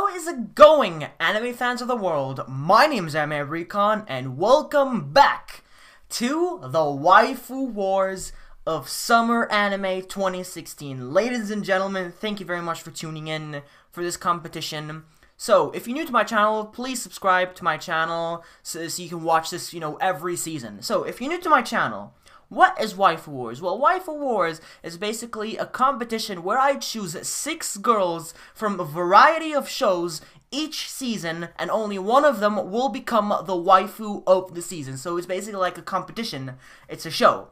How is it going, anime fans of the world? My name is Anime Recon, and welcome back to the Waifu Wars of Summer Anime 2016. Ladies and gentlemen, thank you very much for tuning in for this competition. So, if you're new to my channel, please subscribe to my channel so you can watch this, every season. So, if you're new to my channel, what is Waifu Wars? Well, Waifu Wars is basically a competition where I choose 6 girls from a variety of shows each season, and only one of them will become the waifu of the season. So it's basically like a competition. It's a show.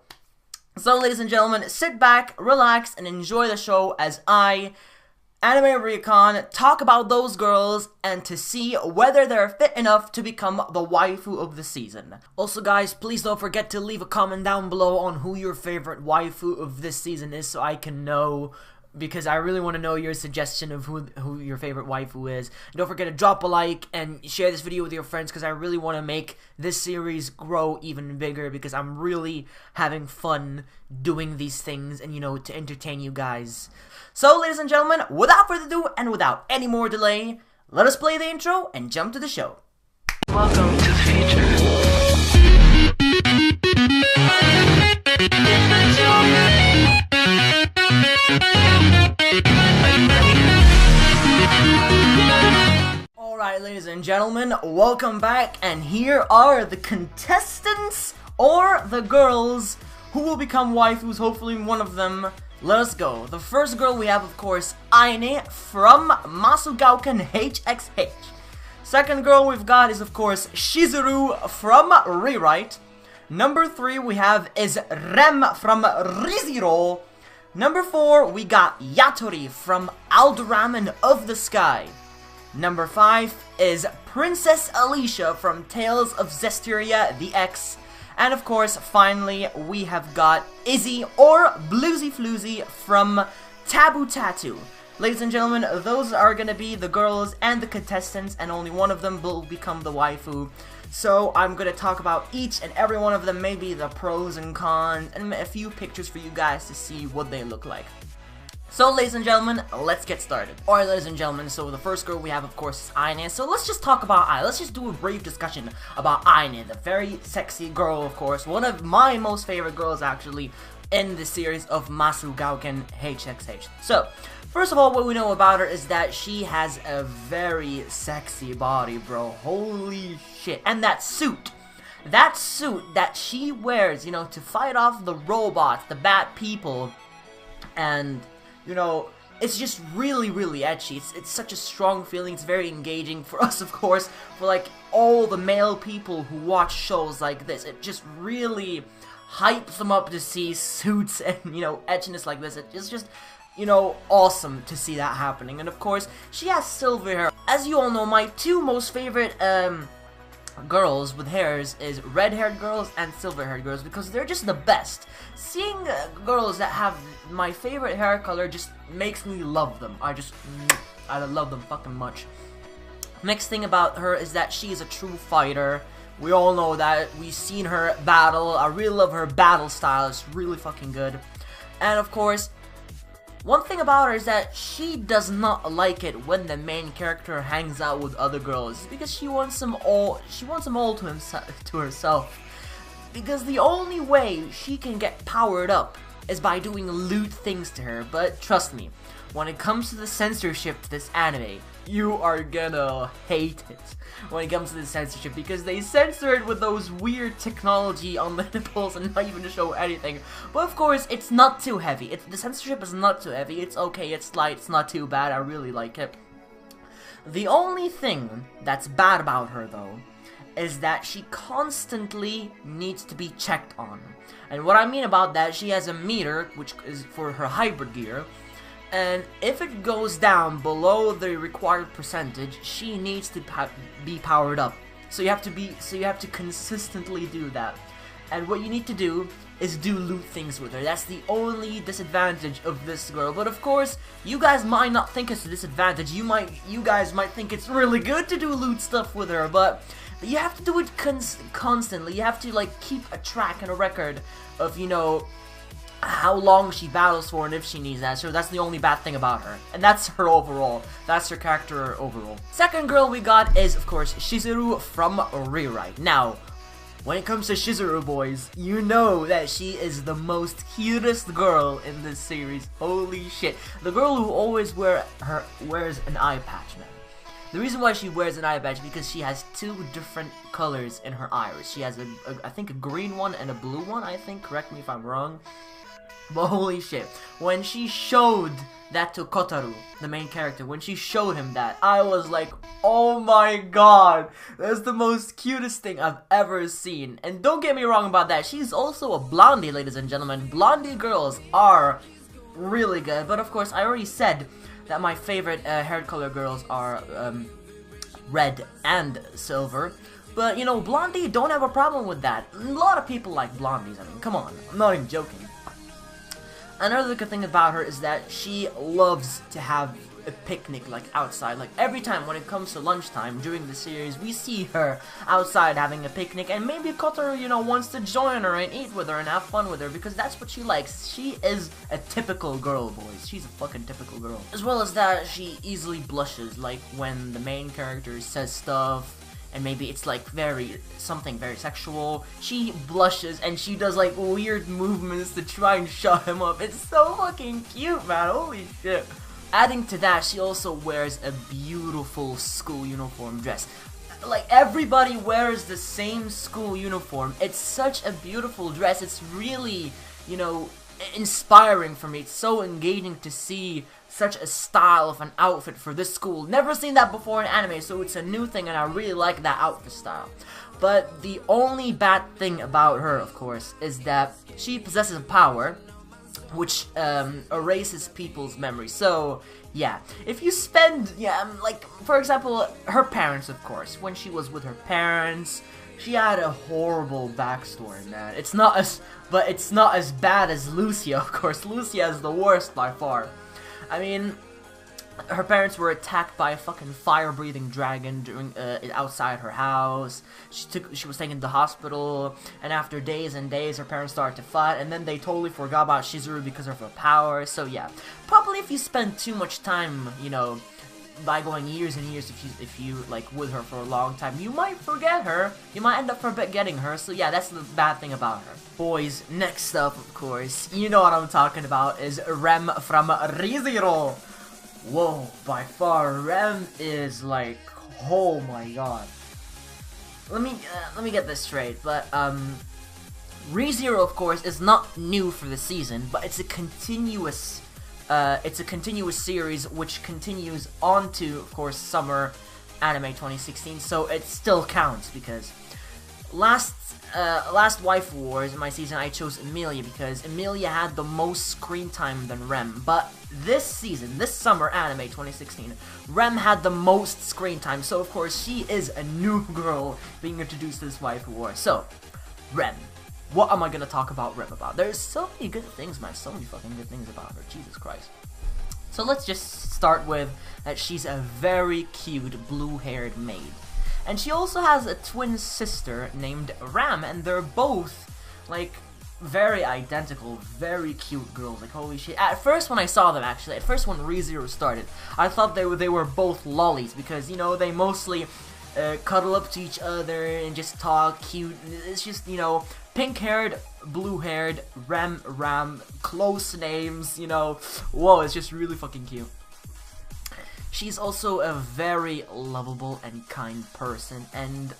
So, ladies and gentlemen, sit back, relax, and enjoy the show as I, Anime Recon, talk about those girls and to see whether they're fit enough to become the waifu of the season. Also, guys, please don't forget to leave a comment down below on who your favorite waifu of this season is so I can know, because I really want to know your suggestion of who your favorite waifu is. And don't forget to drop a like and share this video with your friends, because I really want to make this series grow even bigger, because I'm really having fun doing these things and, to entertain you guys. So, ladies and gentlemen, without further ado and without any more delay, let us play the intro and jump to the show. Welcome to the future. Alright, ladies and gentlemen, welcome back, and here are the contestants, or the girls, who will become waifus, hopefully one of them. Let us go. The first girl we have, of course, Aine from Masugauken HXH. Second girl we've got is, of course, Shizuru from Rewrite. Number 3 we have is Rem from Rizero. Number 4 we got Yatori from Alderamin of the Sky. Number 5 is Princess Alicia from Tales of Zestiria the X. And of course, finally, we have got Izzy or Bluesy Floozy from Taboo Tattoo. Ladies and gentlemen, those are gonna be the girls and the contestants, and only one of them will become the waifu. So I'm gonna talk about each and every one of them, maybe the pros and cons, and a few pictures for you guys to see what they look like. So, ladies and gentlemen, let's get started. Alright, ladies and gentlemen, so the first girl we have, of course, is Aine. So let's just talk about Aine. Let's just do a brief discussion about Aine, the very sexy girl, of course. One of my most favorite girls, actually, in the series of Masugauken HXH. So, first of all, what we know about her is that she has a very sexy body, bro. Holy shit. And that suit that she wears, to fight off the robots, the bad people, and it's just really, really edgy. It's such a strong feeling. It's very engaging for us, of course, for like all the male people who watch shows like this. It just really hypes them up to see suits and, edginess like this. It's just, awesome to see that happening. And of course, she has silver hair. As you all know, my two most favorite, girls with hairs is red-haired girls and silver-haired girls, because they're just the best. Seeing girls that have my favorite hair color just makes me love them. I love them fucking much. Next thing about her is that she is a true fighter. We all know that. We've seen her battle. I really love her battle style. It's really fucking good. And of course, one thing about her is that she does not like it when the main character hangs out with other girls, because she wants them all to herself. Because the only way she can get powered up is by doing lewd things to her. But trust me, when it comes to the censorship to this anime, you are gonna hate it when it comes to the censorship, because they censor it with those weird technology on the nipples and not even to show anything. But of course, it's not too heavy. The censorship is not too heavy. It's okay, it's light, it's not too bad. I really like it. The only thing that's bad about her, though, is that she constantly needs to be checked on. And what I mean about that, she has a meter, which is for her hybrid gear, and if it goes down below the required percentage, she needs to be powered up. So you have to consistently do that. And what you need to do is do loot things with her. That's the only disadvantage of this girl. But of course, you guys might not think it's a disadvantage. You guys might think it's really good to do loot stuff with her, but you have to do it constantly. You have to keep a track and a record of, how long she battles for and if she needs that. So that's the only bad thing about her. And that's her overall. That's her character overall. Second girl we got is, of course, Shizuru from Rewrite. Now, when it comes to Shizuru, boys, you know that she is the most cutest girl in this series. Holy shit. The girl who always wears an eye patch, man. The reason why she wears an eye patch is because she has two different colors in her iris. She has, I think, a green one and a blue one, I think. Correct me if I'm wrong. But holy shit, when she showed that to Kotaru, the main character, when she showed him that, I was like, oh my god, that's the most cutest thing I've ever seen. And don't get me wrong about that, she's also a blondie, ladies and gentlemen. Blondie girls are really good, but of course, I already said that my favorite hair color girls are red and silver. But, you know, blondie, don't have a problem with that. A lot of people like blondies, I mean, come on, I'm not even joking. Another good thing about her is that she loves to have a picnic, like, outside. Like, every time when it comes to lunchtime during the series, we see her outside having a picnic, and maybe Kotaru, you know, wants to join her and eat with her and have fun with her, because that's what she likes. She is a typical girl, boys. She's a fucking typical girl. As well as that, she easily blushes, like, when the main character says stuff, and maybe it's like something very sexual, she blushes and she does like weird movements to try and shut him up. It's so fucking cute, man, holy shit. Adding to that, she also wears a beautiful school uniform dress. Like, everybody wears the same school uniform. It's such a beautiful dress. It's really, you know, inspiring for me. It's so engaging to see such a style of an outfit for this school. Never seen that before in anime, so it's a new thing and I really like that outfit style. But the only bad thing about her, of course, is that she possesses a power which erases people's memories. So, yeah, if you spend, like, for example, her parents, of course, when she was with her parents, she had a horrible backstory, man. It's not as bad as Lucia, of course. Lucia is the worst by far. I mean, her parents were attacked by a fucking fire-breathing dragon during outside her house. She was taken to the hospital, and after days and days, her parents started to fight, and then they totally forgot about Shizuru because of her power. So yeah, probably if you spend too much time, you know, by going years and years, if you like with her for a long time, you might forget her. You might end up forgetting her. So yeah, that's the bad thing about her. Boys, next up, of course, you know what I'm talking about, is Rem from ReZero. Whoa, by far, Rem is like, oh my god. Let me get this straight. But ReZero, of course, is not new for the season, but it's a continuous series which continues on to, of course, Summer Anime 2016, so it still counts because last Waifu Wars in my season I chose Emilia because Emilia had the most screen time than Rem, but this season, this Summer Anime 2016, Rem had the most screen time, so of course she is a new girl being introduced to this Waifu War. So, Rem. What am I gonna talk about Rem about? There's so many good things, man. So many fucking good things about her. Jesus Christ. So let's just start with that she's a very cute blue-haired maid. And she also has a twin sister named Ram, and they're both, like, very identical, very cute girls. Like, holy shit. At first when I saw them, actually, at first when ReZero started, I thought they were both lollies because, you know, they mostly cuddle up to each other and just talk cute. It's just, you know, pink-haired, blue-haired, Ram, close names, you know. Whoa, it's just really fucking cute. She's also a very lovable and kind person, and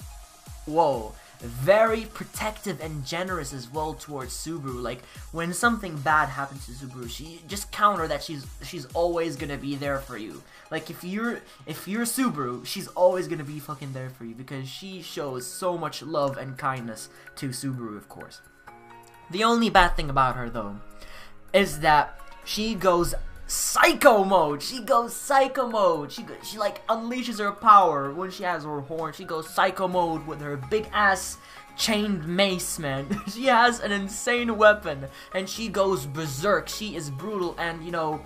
whoa, very protective and generous as well towards Subaru. Like, when something bad happens to Subaru, she just counter that she's always gonna be there for you. Like, if you're Subaru, she's always gonna be fucking there for you because she shows so much love and kindness to Subaru, of course. The only bad thing about her, though, is that she goes psycho mode. She like unleashes her power when she has her horn. She goes psycho mode with her big ass chained mace, man. She has an insane weapon and she goes berserk. She is brutal, and you know,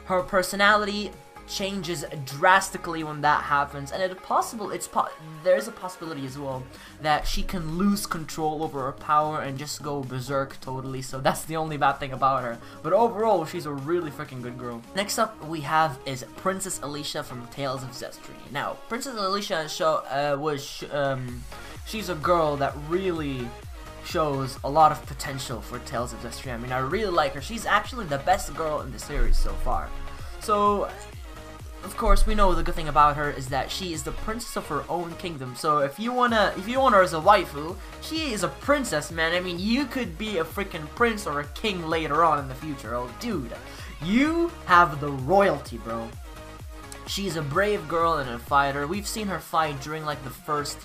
her personality changes drastically when that happens, and there's a possibility as well that she can lose control over her power and just go berserk totally. So that's the only bad thing about her. But overall, she's a really freaking good girl. Next up we have is Princess Alicia from Tales of Zestria. Now, Princess Alicia she's a girl that really shows a lot of potential for Tales of Zestria. I mean, I really like her. She's actually the best girl in the series so far. So, of course, we know the good thing about her is that she is the princess of her own kingdom. So if you want her as a waifu, she is a princess, man. I mean, you could be a freaking prince or a king later on in the future. Oh, dude, you have the royalty, bro. She's a brave girl and a fighter. We've seen her fight during like the first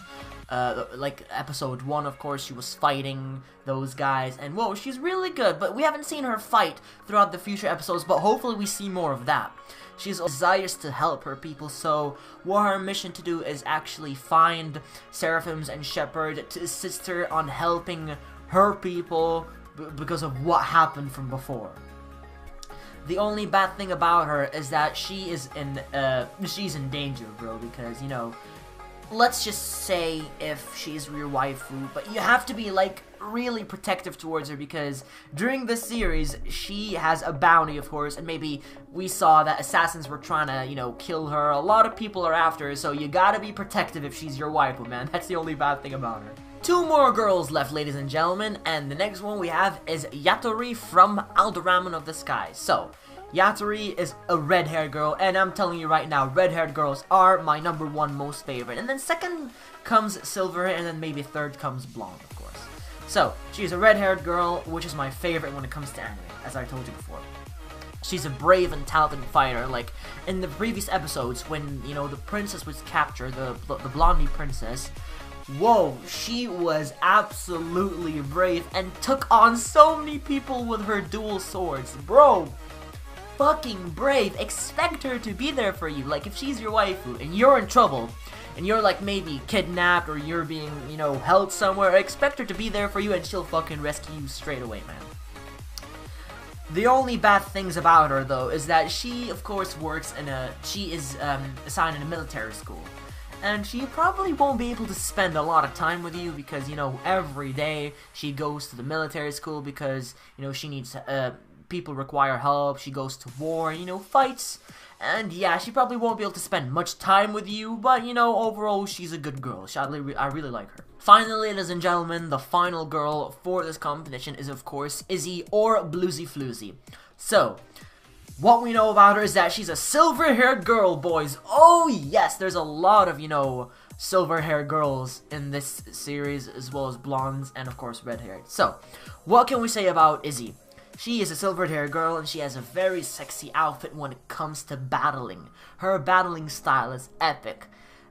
like episode 1, of course. She was fighting those guys, and whoa, she's really good, but we haven't seen her fight throughout the future episodes, but hopefully we see more of that. She's desires to help her people, so what her mission to do is actually find seraphims and shepherd to assist her on helping her people because of what happened from before. The only bad thing about her is that she's in danger, bro, because, you know, let's just say if she's your waifu, but you have to be like really protective towards her, because during this series she has a bounty, of course, and maybe we saw that assassins were trying to, you know, kill her. A lot of people are after her, so you gotta be protective if she's your waifu, man. That's the only bad thing about her. 2 more girls left, ladies and gentlemen, and the next one we have is Yatori from Alderamin of the Sky. So Yatori is a red-haired girl, and I'm telling you right now, red-haired girls are my #1 most favorite. And then second comes silver, and then maybe third comes blonde, of course. So, she's a red-haired girl, which is my favorite when it comes to anime, as I told you before. She's a brave and talented fighter. Like in the previous episodes, when, you know, the princess was captured, the blondie princess, whoa, she was absolutely brave and took on so many people with her dual swords, bro. Fucking brave. Expect her to be there for you. Like, if she's your waifu and you're in trouble and you're like maybe kidnapped or you're being, you know, held somewhere, expect her to be there for you and she'll fucking rescue you straight away, man. The only bad things about her, though, is that she, of course, she is assigned in a military school. And she probably won't be able to spend a lot of time with you because, you know, every day she goes to the military school because, you know, she needs people require help, she goes to war, you know, fights, and yeah, she probably won't be able to spend much time with you, but, you know, overall, she's a good girl. I really like her. Finally, ladies and gentlemen, the final girl for this competition is, of course, Izzy or Bluesy Floozy. So, what we know about her is that she's a silver-haired girl, boys. Oh, yes, there's a lot of, you know, silver-haired girls in this series, as well as blondes, and, of course, red-haired. So, what can we say about Izzy? She is a silver-haired girl, and she has a very sexy outfit when it comes to battling. Her battling style is epic,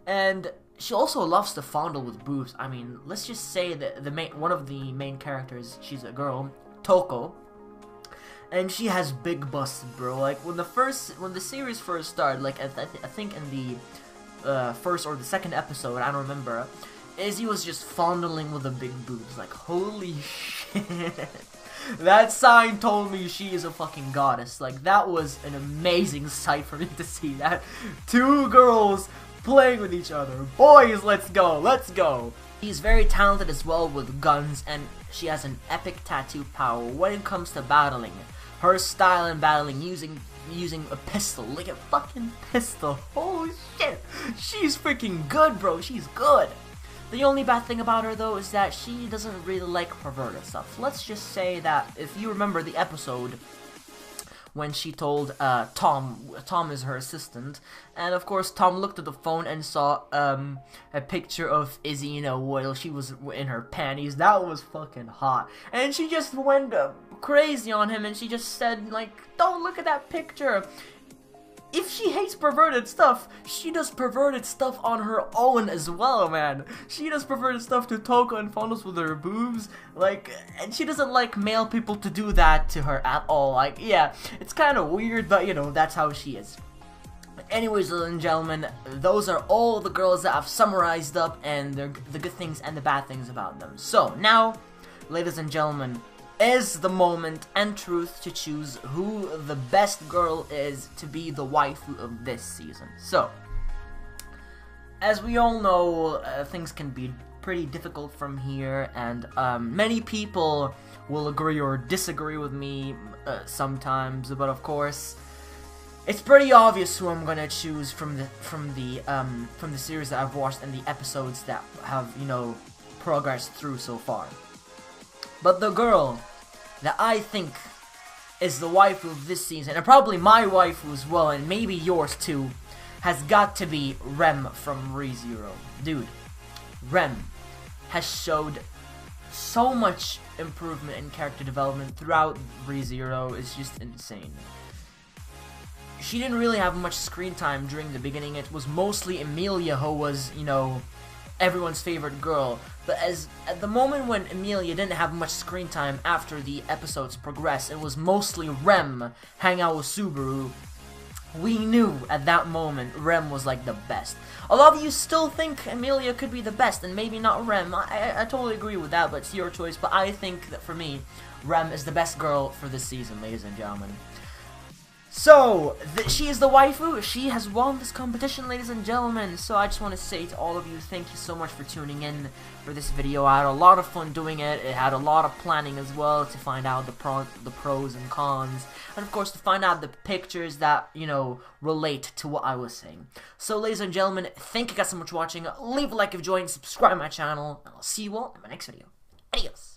and she also loves to fondle with boobs. I mean, let's just say that one of the main characters, she's a girl, Toko, and she has big busts, bro. Like when the series first started, like I think in the first or the second episode, I don't remember, Izzy was just fondling with the big boobs. Like, holy shit. That sign told me she is a fucking goddess. Like, that was an amazing sight for me to see. That 2 girls playing with each other. Boys, let's go, let's go. She's very talented as well with guns, and she has an epic tattoo power when it comes to battling. Her style in battling, using a pistol, like a fucking pistol. Holy shit, she's freaking good, bro. She's good. The only bad thing about her, though, is that she doesn't really like perverted stuff. Let's just say that if you remember the episode when she told Tom is her assistant, and of course Tom looked at the phone and saw a picture of Izzy, you know, while she was in her panties. That was fucking hot, and she just went crazy on him, and she just said, like, don't look at that picture. If she hates perverted stuff, she does perverted stuff on her own as well, man. She does perverted stuff to Toko and fondles with her boobs, like, and she doesn't like male people to do that to her at all. Like, yeah, it's kind of weird, but, you know, that's how she is. Anyways, ladies and gentlemen, those are all the girls that I've summarized up, and the good things and the bad things about them. So, now, ladies and gentlemen, is the moment and truth to choose who the best girl is to be the waifu of this season. So, as we all know, things can be pretty difficult from here, and many people will agree or disagree with me sometimes, but of course, it's pretty obvious who I'm gonna choose from the series that I've watched and the episodes that have, you know, progressed through so far. But the girl that I think is the waifu of this season, and probably my waifu as well, and maybe yours too, has got to be Rem from ReZero. Dude, Rem has showed so much improvement in character development throughout ReZero. It's just insane. She didn't really have much screen time during the beginning. It was mostly Emilia who was, you know, everyone's favorite girl. But at the moment when Emilia didn't have much screen time after the episodes progressed, it was mostly Rem hang out with Subaru. We knew at that moment Rem was like the best. A lot of you still think Emilia could be the best and maybe not Rem. I totally agree with that, but it's your choice. But I think that for me, Rem is the best girl for this season, ladies and gentlemen. So, she is the waifu. She has won this competition, ladies and gentlemen. So I just want to say to all of you, thank you so much for tuning in for this video. I had a lot of fun doing it. It had a lot of planning as well to find out the pros and cons. And of course, to find out the pictures that, you know, relate to what I was saying. So, ladies and gentlemen, thank you guys so much for watching. Leave a like if you enjoyed, subscribe to my channel, and I'll see you all in my next video. Adios!